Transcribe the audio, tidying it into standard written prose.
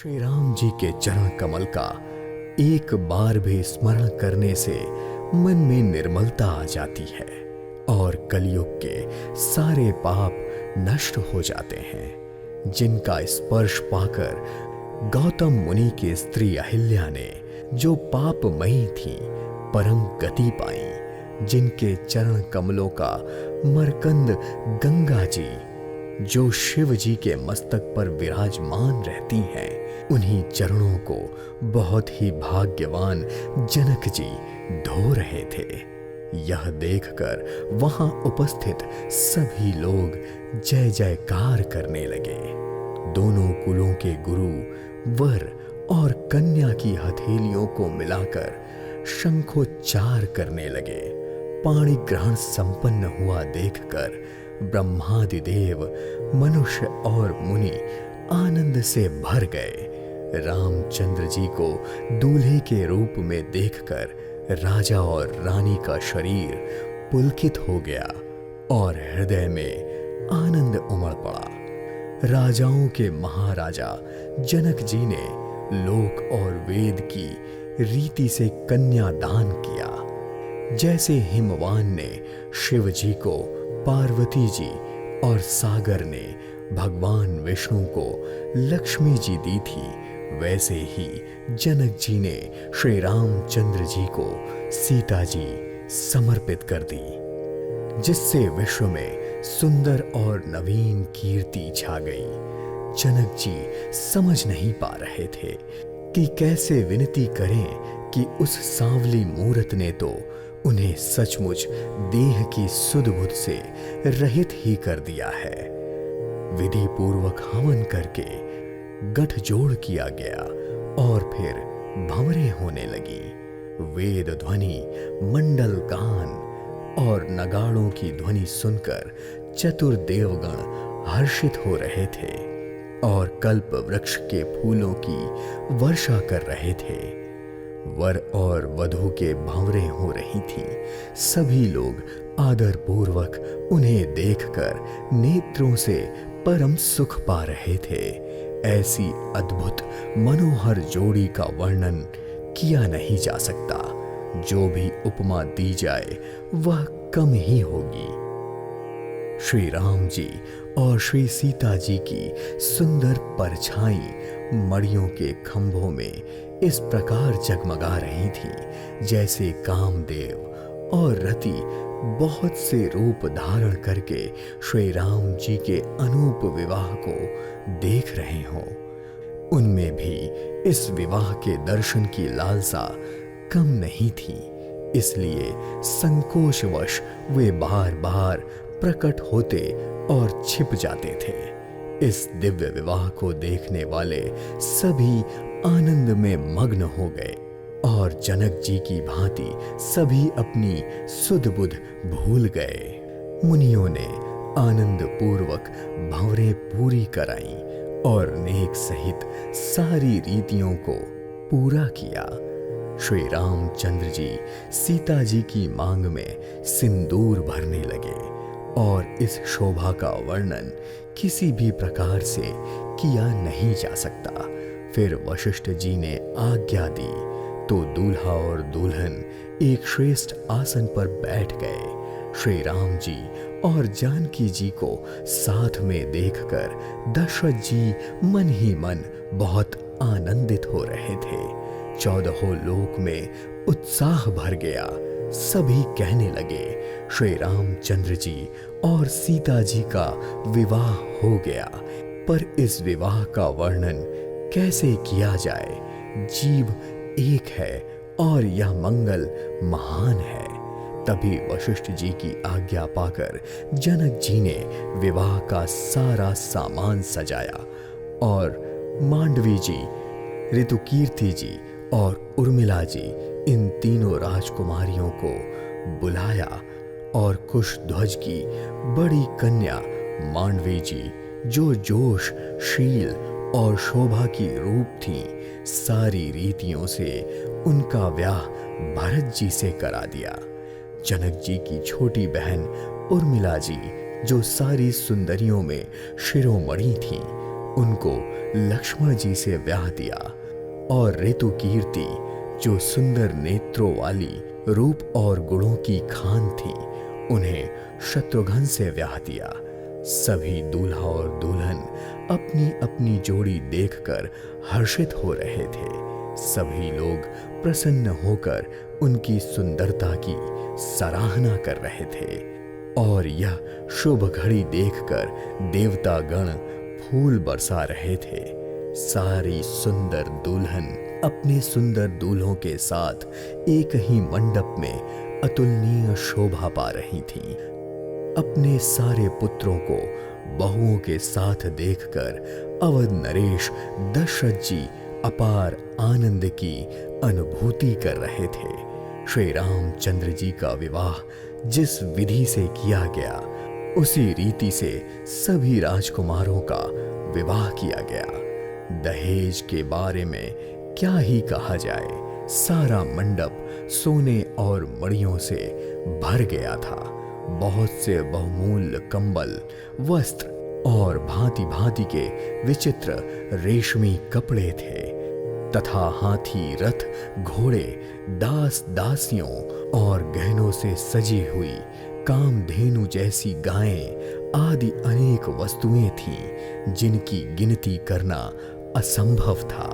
श्री राम जी के चरण कमल का एक बार भी स्मरण करने से मन में निर्मलता आ जाती है और कलयुग के सारे पाप नष्ट हो जाते हैं। जिनका स्पर्श पाकर गौतम मुनि की स्त्री अहिल्या ने जो पापमयी थी परम गति पाई, जिनके चरण कमलों का मरकंद गंगा जी जो शिव जी के मस्तक पर विराजमान रहती हैं, उन्हीं चरणों को बहुत ही भाग्यवान जनक जी धो रहे थे। यह देखकर वहां उपस्थित सभी लोग जय जयकार करने लगे। दोनों कुलों के गुरु वर और कन्या की हथेलियों को मिलाकर शंखोच्चार करने लगे। पाणी ग्रहण संपन्न हुआ देखकर ब्रह्मादिदेव, मनुष्य और मुनि आनंद से भर गए। रामचंद्र जी को दूल्हे के रूप में देखकर राजा और रानी का शरीर पुलकित हो गया और हृदय में आनंद उमड़ पड़ा। राजाओं के महाराजा जनक जी ने लोक और वेद की रीति से कन्यादान किया। जैसे हिमवान ने शिव जी को पार्वती जी और सागर ने भगवान विष्णु को लक्ष्मी जी दी थी, वैसे ही जनक जी ने श्री रामचंद्र जी को सीता जी समर्पित कर दी, जिससे विश्व में सुंदर और नवीन कीर्ति छा गई। जनक जी समझ नहीं पा रहे थे कि कैसे विनती करें कि उस सांवली मूरत ने तो उन्हें सचमुच देह की सुध बुध से रहित ही कर दिया है। विधि पूर्वक हवन करके गठजोड़ किया गया और फिर भंवरे होने लगी। वेद ध्वनि, मंडल गान और नगाड़ों की ध्वनि सुनकर चतुर देवगण हर्षित हो रहे थे और कल्प वृक्ष के फूलों की वर्षा कर रहे थे। वर और वधू के भंवरे हो रही थी। सभी लोग आदर पूर्वक उन्हें देखकर नेत्रों से परम सुख पा रहे थे। ऐसी अद्भुत मनोहर जोड़ी का वर्णन किया नहीं जा सकता। जो भी उपमा दी जाए वह कम ही होगी। श्री राम जी और श्री सीता जी की सुंदर परछाई मड़ियों के खंभों में इस प्रकार जगमगा रही थी जैसे कामदेव और रति बहुत से रूप धारण करके श्री राम जी के अनूप विवाह को देख रहे हों। उनमें भी इस विवाह के दर्शन की लालसा कम नहीं थी, इसलिए संकोचवश वे बार बार प्रकट होते और छिप जाते थे। इस दिव्य विवाह को देखने वाले सभी आनंद में मग्न हो गए और जनक जी की भांति सभी अपनी सुध बुध भूल गए। मुनियों ने आनंद पूर्वक भंवरे पूरी कराई और नेक सहित सारी रीतियों को पूरा किया। श्री रामचंद्र जी सीता जी की मांग में सिंदूर भरने लगे और इस शोभा का वर्णन किसी भी प्रकार से किया नहीं जा सकता। फिर वशिष्ठ जी ने आज्ञा दी तो दूल्हा और दुल्हन एक श्रेष्ठ आसन पर बैठ गए। श्री राम जी और जानकी जी को साथ में देखकर दशरथ जी मन ही मन बहुत आनंदित हो रहे थे। 14 लोक में उत्साह भर गया। सभी कहने लगे श्री रामचंद्र जी और सीता जी का विवाह हो गया, पर इस विवाह का वर्णन कैसे किया जाए। जीव एक है और यह मंगल महान है। तभी वशिष्ठ जी की आज्ञा पाकर जनक जी ने विवाह का सारा सामान सजाया और मांडवी जी, ऋतुकीर्ति जी और उर्मिला जी इन तीनों राजकुमारियों को बुलाया और कुशध्वज की बड़ी कन्या मांडवी जी, जो जोश, शील और शोभा की रूप थी, सारी रीतियों से उनका ब्याह भरत जी से करा दिया। जनक जी की छोटी बहन उर्मिला जी, जो सारी सुंदरियों में शिरोमणि थी, उनको लक्ष्मण जी से ब्याह दिया और ऋतुकीर्ति, जो सुंदर नेत्रों वाली रूप और गुणों की खान थी, उन्हें शत्रुघ्न से ब्याह दिया। सभी दूल्हा और दुल्हन अपनी अपनी जोड़ी देखकर हर्षित हो रहे थे। सभी लोग प्रसन्न होकर उनकी सुंदरता की सराहना कर रहे थे और यह शुभ घड़ी देखकर देवता गण फूल बरसा रहे थे। सारी सुंदर दुल्हन अपने सुंदर दूल्हों के साथ एक ही मंडप में अतुलनीय शोभा पा रही थीं। अपने सारे पुत्रों को बहुओं के साथ देखकर अवध नरेश दशरथ जी अपार आनंद की अनुभूति कर रहे थे। श्री रामचंद्र जी का विवाह जिस विधि से किया गया, उसी रीति से सभी राजकुमारों का विवाह किया गया। दहेज के बारे में क्या ही कहा जाए, सारा मंडप सोने और मणियों से भर गया था। बहुत से बहुमूल्य कंबल, वस्त्र और भांति भांति के विचित्र रेशमी कपड़े थे तथा हाथी, रथ, घोड़े, दास दासियों और गहनों से सजी हुई कामधेनु जैसी गायें आदि अनेक वस्तुएं थीं जिनकी गिनती करना असंभव था।